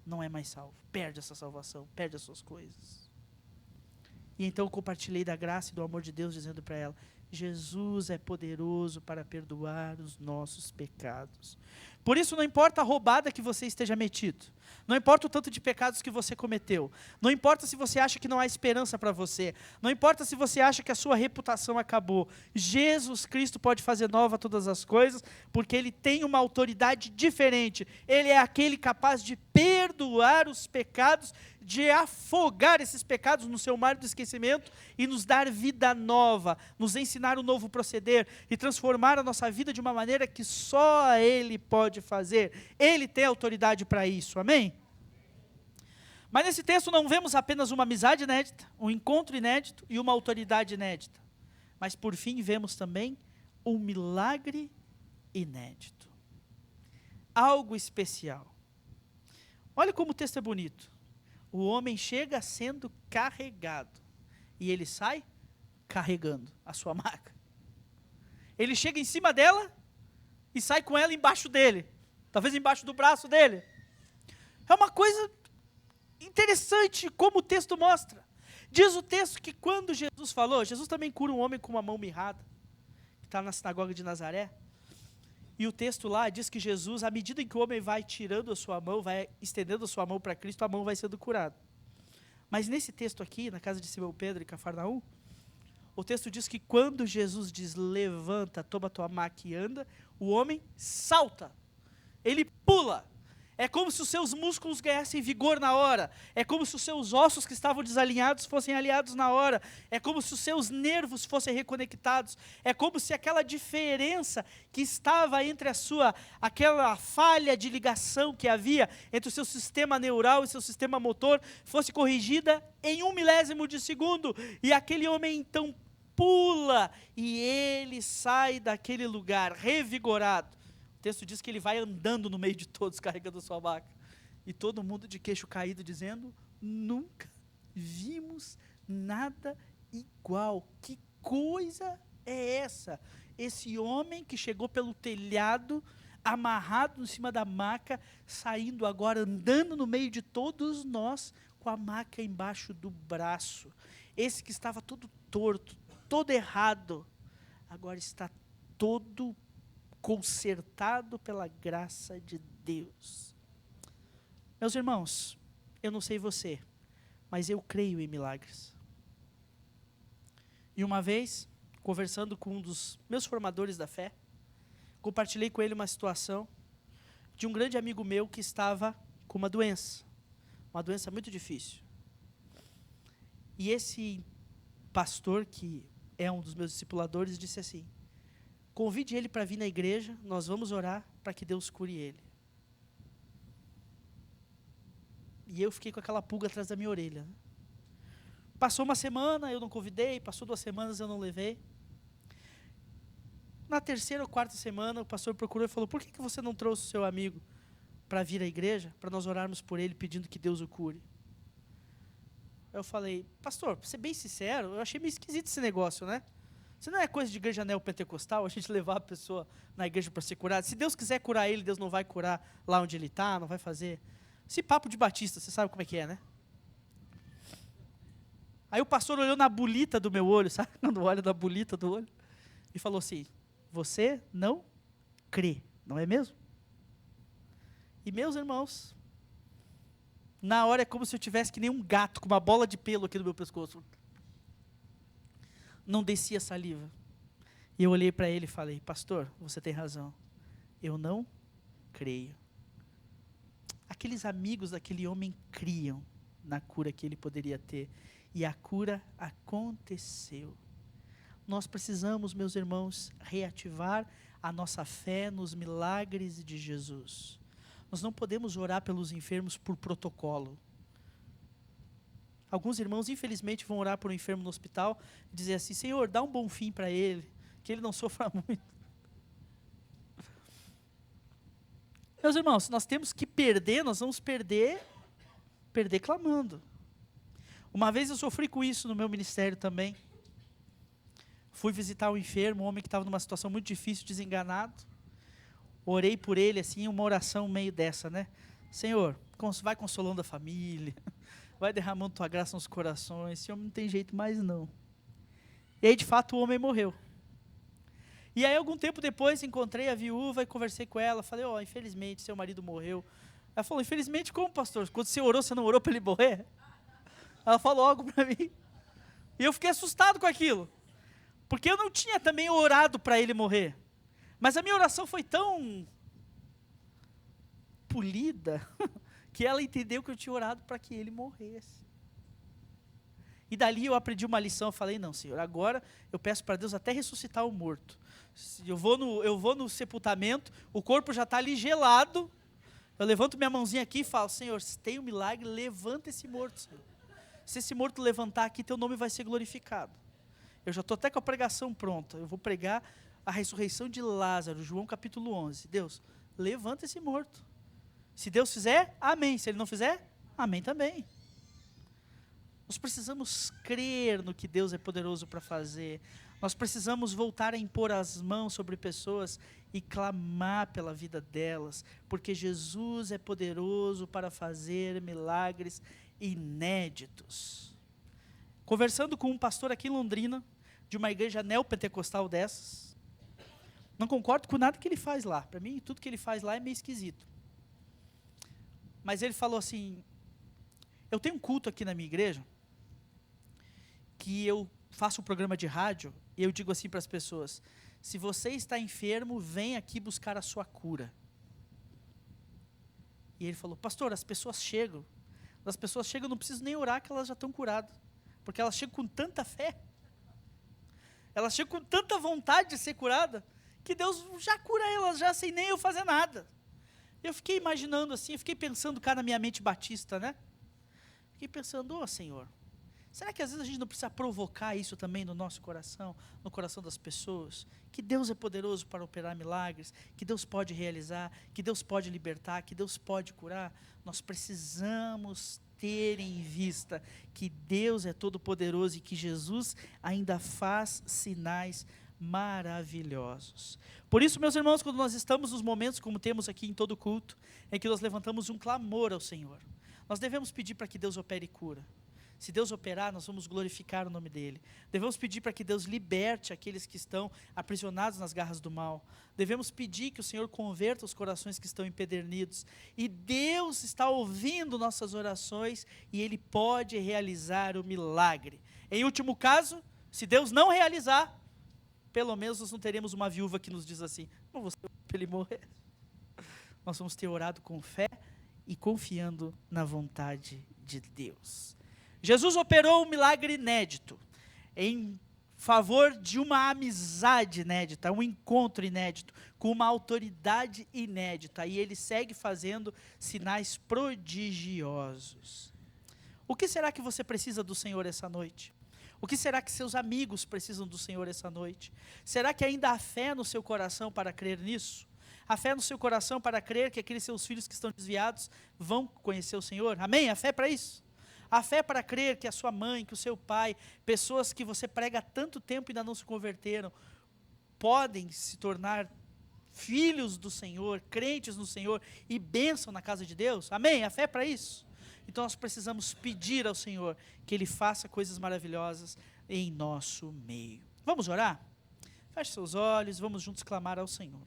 não é mais salvo, perde essa salvação, perde as suas coisas. E então eu compartilhei da graça e do amor de Deus, dizendo para ela: Jesus é poderoso para perdoar os nossos pecados. Por isso não importa a roubada que você esteja metido, não importa o tanto de pecados que você cometeu, não importa se você acha que não há esperança para você, não importa se você acha que a sua reputação acabou, Jesus Cristo pode fazer nova todas as coisas, porque Ele tem uma autoridade diferente. Ele é aquele capaz de perdoar os pecados, de afogar esses pecados no seu mar do esquecimento e nos dar vida nova, nos ensinar um novo proceder e transformar a nossa vida de uma maneira que só Ele pode fazer. Ele tem autoridade para isso, amém? Mas nesse texto não vemos apenas uma amizade inédita, um encontro inédito e uma autoridade inédita, mas por fim vemos também um milagre inédito, algo especial. Olha como o texto é bonito. O homem chega sendo carregado e ele sai carregando a sua maca. Ele chega em cima dela e sai com ela embaixo dele, talvez embaixo do braço dele. É uma coisa interessante como o texto mostra. Diz o texto que quando Jesus falou, Jesus também cura um homem com uma mão mirrada, que está na sinagoga de Nazaré. E o texto lá diz que Jesus, à medida em que o homem vai tirando a sua mão, vai estendendo a sua mão para Cristo, a mão vai sendo curada. Mas nesse texto aqui, na casa de Simão Pedro e Cafarnaum, o texto diz que quando Jesus diz, levanta, toma tua maca e anda, o homem salta, ele pula. É como se os seus músculos ganhassem vigor na hora. É como se os seus ossos que estavam desalinhados fossem alinhados na hora. É como se os seus nervos fossem reconectados. É como se aquela diferença que estava entre aquela falha de ligação que havia entre o seu sistema neural e seu sistema motor fosse corrigida em 1 milésimo de segundo. E aquele homem então pula e ele sai daquele lugar revigorado. O texto diz que ele vai andando no meio de todos, carregando a sua maca. E todo mundo de queixo caído, dizendo, nunca vimos nada igual. Que coisa é essa? Esse homem que chegou pelo telhado, amarrado em cima da maca, saindo agora, andando no meio de todos nós, com a maca embaixo do braço. Esse que estava todo torto, todo errado, agora está todo consertado pela graça de Deus. Meus irmãos, eu não sei você, mas eu creio em milagres. E uma vez, conversando com um dos meus formadores da fé, compartilhei com ele uma situação de um grande amigo meu que estava com uma doença muito difícil. E esse pastor, que é um dos meus discipuladores, disse assim, convide ele para vir na igreja, nós vamos orar para que Deus cure ele. E eu fiquei com aquela pulga atrás da minha orelha. Né? Passou uma semana, eu não convidei, passou 2 semanas, eu não levei. Na 3ª ou 4ª semana, o pastor procurou e falou, por que você não trouxe o seu amigo para vir à igreja, para nós orarmos por ele, pedindo que Deus o cure? Eu falei, pastor, para ser bem sincero, eu achei meio esquisito esse negócio, né? Isso não é coisa de igreja neopentecostal, a gente levar a pessoa na igreja para ser curada. Se Deus quiser curar ele, Deus não vai curar lá onde ele está, não vai fazer. Esse papo de batista, você sabe como é que é, né? Aí o pastor olhou na bolita do meu olho, sabe? Quando olha na bolita do olho, e falou assim, você não crê, não é mesmo? E meus irmãos, na hora é como se eu tivesse que nem um gato com uma bola de pelo aqui no meu pescoço. Não descia saliva. E eu olhei para ele e falei, pastor, você tem razão. Eu não creio. Aqueles amigos daquele homem criam na cura que ele poderia ter. E a cura aconteceu. Nós precisamos, meus irmãos, reativar a nossa fé nos milagres de Jesus. Nós não podemos orar pelos enfermos por protocolo. Alguns irmãos, infelizmente, vão orar por um enfermo no hospital e dizer assim, Senhor, dá um bom fim para ele, que ele não sofra muito. Meus irmãos, nós temos que perder, nós vamos perder clamando. Uma vez eu sofri com isso no meu ministério também. Fui visitar um enfermo, um homem que estava numa situação muito difícil, desenganado. Orei por ele, assim, uma oração meio dessa, né? Senhor, vai consolando a família, vai derramando tua graça nos corações, esse homem não tem jeito mais não. E aí, de fato, o homem morreu. E aí, algum tempo depois, encontrei a viúva e conversei com ela, falei, infelizmente, seu marido morreu. Ela falou, infelizmente como, pastor? Quando você orou, você não orou para ele morrer? Ela falou algo para mim. E eu fiquei assustado com aquilo. Porque eu não tinha também orado para ele morrer. Mas a minha oração foi tão polida, que ela entendeu que eu tinha orado para que ele morresse. E dali eu aprendi uma lição, eu falei, não, Senhor, agora eu peço para Deus até ressuscitar o morto. Eu vou no sepultamento, o corpo já está ali gelado, eu levanto minha mãozinha aqui e falo, Senhor, se tem um milagre, levanta esse morto, Senhor. Se esse morto levantar aqui, teu nome vai ser glorificado. Eu já estou até com a pregação pronta, eu vou pregar a ressurreição de Lázaro, João capítulo 11. Deus, levanta esse morto. Se Deus fizer, amém. Se Ele não fizer, amém também. Nós precisamos crer no que Deus é poderoso para fazer. Nós precisamos voltar a impor as mãos sobre pessoas e clamar pela vida delas, porque Jesus é poderoso para fazer milagres inéditos. Conversando com um pastor aqui em Londrina, de uma igreja neopentecostal dessas, Não concordo com nada que ele faz lá. Para mim, tudo que ele faz lá é meio esquisito. Mas ele falou assim, eu tenho um culto aqui na minha igreja, que eu faço um programa de rádio, e eu digo assim para as pessoas, se você está enfermo, vem aqui buscar a sua cura. E ele falou, pastor, as pessoas chegam, eu não preciso nem orar que elas já estão curadas, porque elas chegam com tanta fé, elas chegam com tanta vontade de ser curada, que Deus já cura elas, já sem nem eu fazer nada. Eu fiquei imaginando assim, eu fiquei pensando cá na minha mente batista, né? Fiquei pensando, ô Senhor, será que às vezes a gente não precisa provocar isso também no nosso coração, no coração das pessoas? Que Deus é poderoso para operar milagres, que Deus pode realizar, que Deus pode libertar, que Deus pode curar. Nós precisamos ter em vista que Deus é todo poderoso e que Jesus ainda faz sinais maravilhosos. Por isso, meus irmãos, quando nós estamos nos momentos como temos aqui em todo culto, em que nós levantamos um clamor ao Senhor, nós devemos pedir para que Deus opere cura. Se Deus operar, nós vamos glorificar o nome dEle. Devemos pedir para que Deus liberte aqueles que estão aprisionados nas garras do mal. Devemos pedir que o Senhor converta os corações que estão empedernidos. E Deus está ouvindo nossas orações e Ele pode realizar o milagre. Em último caso, se Deus não realizar, pelo menos nós não teremos uma viúva que nos diz assim, não vou orar para ele morrer. Nós vamos ter orado com fé e confiando na vontade de Deus. Jesus operou um milagre inédito, em favor de uma amizade inédita, um encontro inédito, com uma autoridade inédita, e ele segue fazendo sinais prodigiosos. O que será que você precisa do Senhor essa noite? O que será que seus amigos precisam do Senhor essa noite? Será que ainda há fé no seu coração para crer nisso? A fé no seu coração para crer que aqueles seus filhos que estão desviados vão conhecer o Senhor? Amém? A fé para isso? A fé para crer que a sua mãe, que o seu pai, pessoas que você prega há tanto tempo e ainda não se converteram, podem se tornar filhos do Senhor, crentes no Senhor e bênção na casa de Deus? Amém? A fé para isso? Então nós precisamos pedir ao Senhor que Ele faça coisas maravilhosas em nosso meio. Vamos orar? Feche seus olhos, vamos juntos clamar ao Senhor.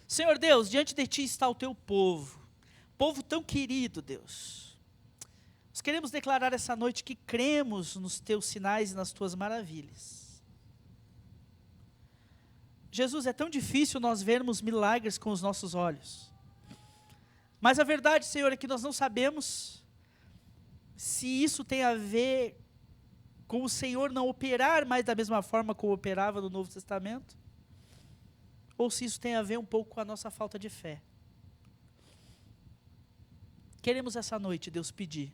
Senhor Deus, diante de Ti está o Teu povo tão querido, Deus. Nós queremos declarar essa noite que cremos nos Teus sinais e nas Tuas maravilhas. Jesus, é tão difícil nós vermos milagres com os nossos olhos. Mas a verdade, Senhor, é que nós não sabemos se isso tem a ver com o Senhor não operar mais da mesma forma como operava no Novo Testamento, ou se isso tem a ver um pouco com a nossa falta de fé. Queremos essa noite, Deus, pedir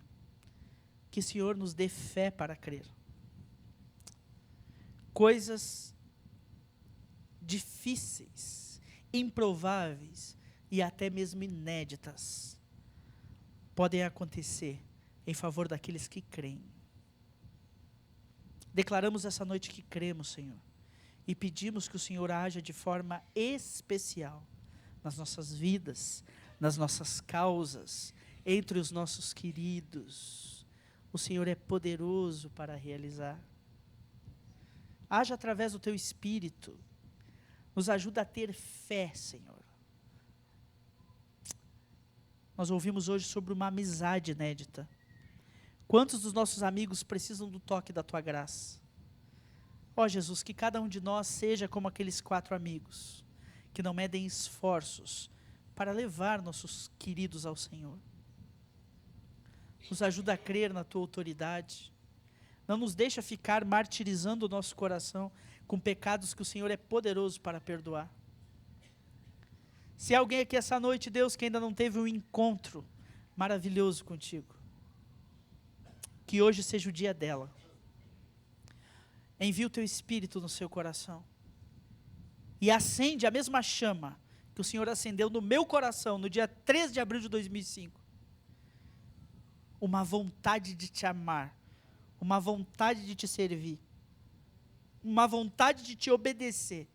que o Senhor nos dê fé para crer. Coisas difíceis, improváveis e até mesmo inéditas podem acontecer em favor daqueles que creem. Declaramos essa noite que cremos, Senhor, e pedimos que o Senhor haja de forma especial nas nossas vidas, nas nossas causas, entre os nossos queridos. O Senhor é poderoso para realizar. Haja através do Teu Espírito, nos ajuda a ter fé, Senhor. Nós ouvimos hoje sobre uma amizade inédita. Quantos dos nossos amigos precisam do toque da Tua graça? Ó Jesus, que cada um de nós seja como aqueles 4 amigos, que não medem esforços para levar nossos queridos ao Senhor. Nos ajuda a crer na Tua autoridade. Não nos deixa ficar martirizando o nosso coração com pecados que o Senhor é poderoso para perdoar. Se há alguém aqui essa noite, Deus, que ainda não teve um encontro maravilhoso contigo, que hoje seja o dia dela. Envia o Teu Espírito no seu coração e acende a mesma chama que o Senhor acendeu no meu coração no dia 13 de abril de 2005. Uma vontade de Te amar, uma vontade de Te servir, uma vontade de Te obedecer,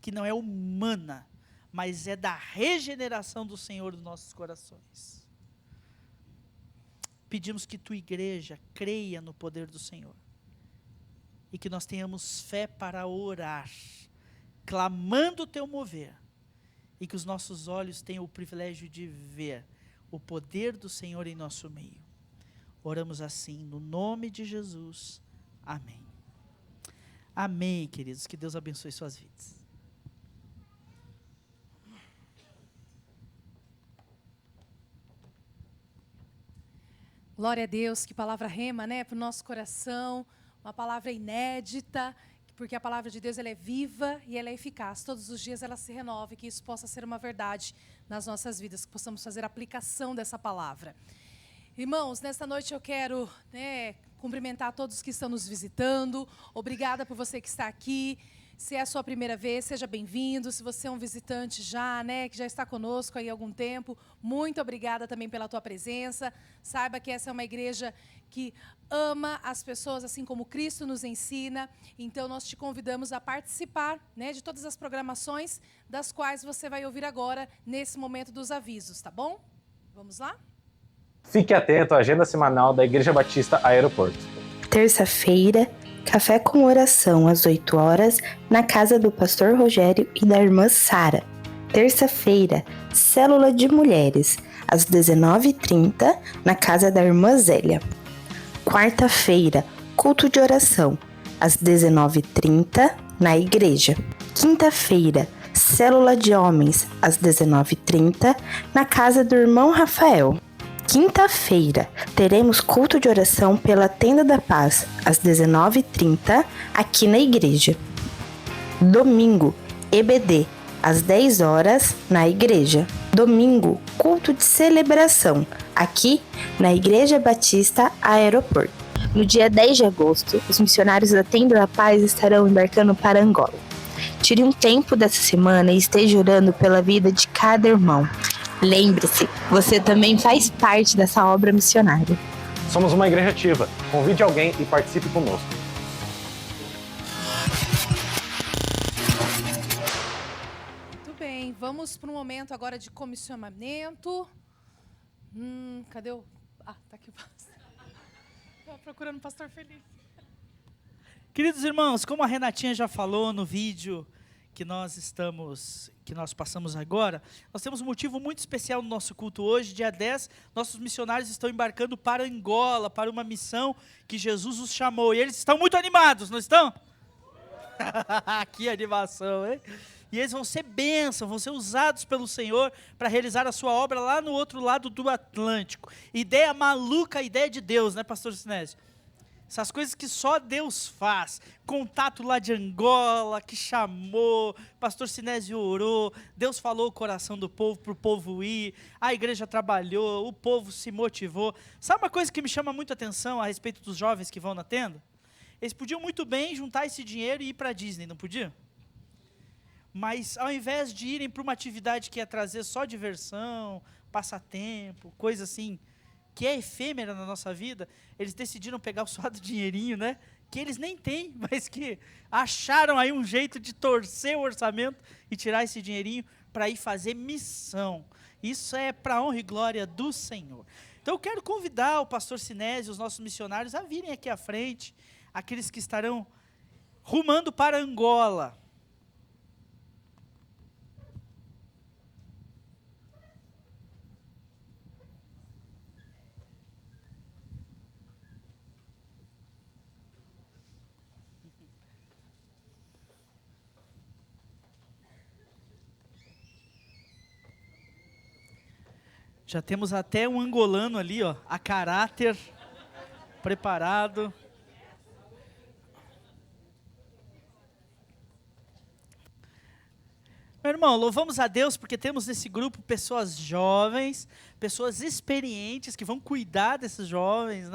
que não é humana, mas é da regeneração do Senhor dos nossos corações. Pedimos que Tua igreja creia no poder do Senhor, e que nós tenhamos fé para orar, clamando o teu mover, e que os nossos olhos tenham o privilégio de ver o poder do Senhor em nosso meio. Oramos assim, no nome de Jesus. Amém. Amém, queridos. Que Deus abençoe suas vidas. Glória a Deus, que palavra rema, né, para o nosso coração, uma palavra inédita, porque a palavra de Deus ela é viva e ela é eficaz. Todos os dias ela se renova e que isso possa ser uma verdade nas nossas vidas, que possamos fazer aplicação dessa palavra. Irmãos, nesta noite eu quero, cumprimentar todos que estão nos visitando. Obrigada por você que está aqui. Se é a sua primeira vez, seja bem-vindo. Se você é um visitante já, que já está conosco aí há algum tempo, muito obrigada também pela tua presença. Saiba que essa é uma igreja que ama as pessoas assim como Cristo nos ensina. Então, nós te convidamos a participar, de todas as programações, das quais você vai ouvir agora, nesse momento dos avisos, tá bom? Vamos lá? Fique atento à agenda semanal da Igreja Batista Aeroporto. Terça-feira, café com oração às 8 horas, na casa do pastor Rogério e da irmã Sara. Terça-feira, célula de mulheres, às 19h30, na casa da irmã Zélia. Quarta-feira, culto de oração, às 19h30, na igreja. Quinta-feira, célula de homens, às 19h30, na casa do irmão Rafael. Quinta-feira, teremos culto de oração pela Tenda da Paz, às 19h30, aqui na igreja. Domingo, EBD, às 10 horas, na igreja. Domingo, culto de celebração, aqui na Igreja Batista Aeroporto. No dia 10 de agosto, os missionários da Tenda da Paz estarão embarcando para Angola. Tire um tempo dessa semana e esteja orando pela vida de cada irmão. Lembre-se, você também faz parte dessa obra missionária. Somos uma igreja ativa. Convide alguém e participe conosco. Muito bem, vamos para um momento agora de comissionamento. Cadê o... tá aqui o pastor. Estava procurando o pastor Felipe. Queridos irmãos, como a Renatinha já falou no vídeo que nós passamos agora, nós temos um motivo muito especial no nosso culto hoje. Dia 10, nossos missionários estão embarcando para Angola, para uma missão que Jesus os chamou. E eles estão muito animados, não estão? Que animação, hein? E eles vão ser bênção, vão ser usados pelo Senhor para realizar a sua obra lá no outro lado do Atlântico. Ideia maluca, ideia de Deus, né, pastor Sinésio? Essas coisas que só Deus faz. Contato lá de Angola, que chamou, pastor Sinésio orou, Deus falou o coração do povo para o povo ir, a igreja trabalhou, o povo se motivou. Sabe uma coisa que me chama muito a atenção a respeito dos jovens que vão na tenda? Eles podiam muito bem juntar esse dinheiro e ir para a Disney, não podiam? Mas ao invés de irem para uma atividade que ia trazer só diversão, passatempo, coisa assim, que é efêmera na nossa vida, eles decidiram pegar o suado dinheirinho, que eles nem têm, mas que acharam aí um jeito de torcer o orçamento e tirar esse dinheirinho para ir fazer missão. Isso é para a honra e glória do Senhor. Então eu quero convidar o pastor Sinésio, os nossos missionários, a virem aqui à frente, aqueles que estarão rumando para Angola. Já temos até um angolano ali, a caráter, preparado. Meu irmão, louvamos a Deus porque temos nesse grupo pessoas jovens, pessoas experientes que vão cuidar desses jovens,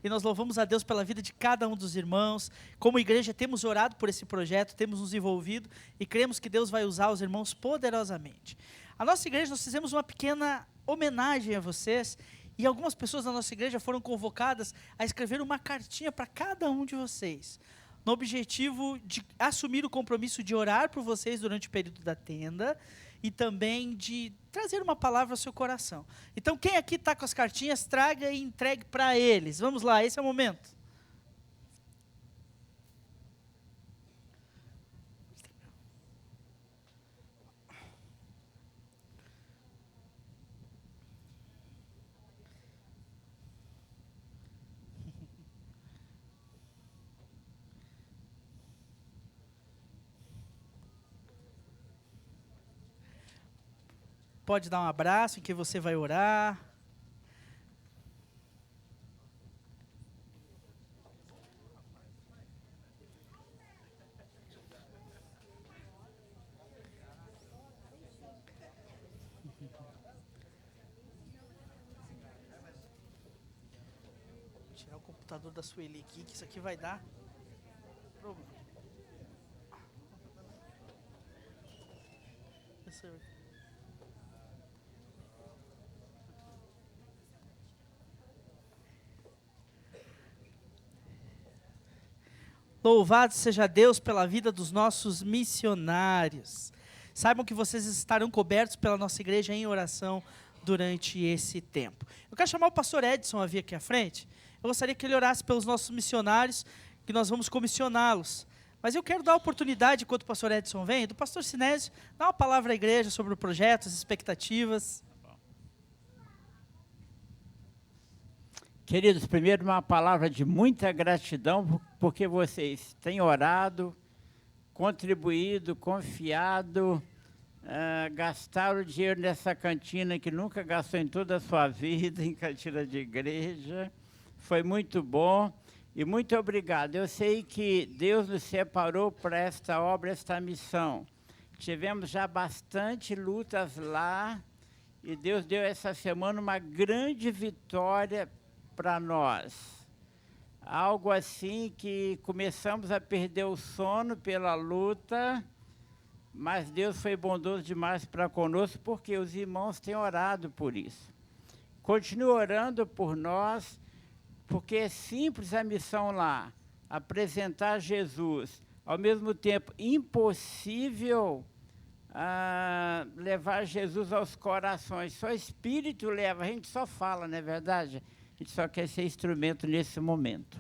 E nós louvamos a Deus pela vida de cada um dos irmãos. Como igreja temos orado por esse projeto, temos nos envolvido e cremos que Deus vai usar os irmãos poderosamente. A nossa igreja, nós fizemos uma pequena homenagem a vocês e algumas pessoas da nossa igreja foram convocadas a escrever uma cartinha para cada um de vocês, no objetivo de assumir o compromisso de orar por vocês durante o período da tenda e também de trazer uma palavra ao seu coração. Então, quem aqui está com as cartinhas, traga e entregue para eles. Vamos lá, esse é o momento. pode dar um abraço, em quem você vai orar. Vou tirar o computador da Sueli aqui, que isso aqui vai dar problema. Louvado seja Deus pela vida dos nossos missionários. Saibam que vocês estarão cobertos pela nossa igreja em oração durante esse tempo. Eu quero chamar o pastor Edson a vir aqui à frente. Eu gostaria que ele orasse pelos nossos missionários, que nós vamos comissioná-los. Mas eu quero dar a oportunidade, enquanto o pastor Edson vem, do pastor Sinésio, dar uma palavra à igreja sobre o projeto, as expectativas. Queridos, primeiro uma palavra de muita gratidão, porque vocês têm orado, contribuído, confiado, gastaram dinheiro nessa cantina que nunca gastou em toda a sua vida, em cantina de igreja. Foi muito bom e muito obrigado. Eu sei que Deus nos separou para esta obra, esta missão. Tivemos já bastante lutas lá e Deus deu essa semana uma grande vitória para nós. Algo assim que começamos a perder o sono pela luta, mas Deus foi bondoso demais para conosco, porque os irmãos têm orado por isso. Continue orando por nós, porque é simples a missão lá, apresentar Jesus. Ao mesmo tempo, impossível levar Jesus aos corações. Só Espírito leva, a gente só fala, não é verdade? A gente só quer ser instrumento nesse momento.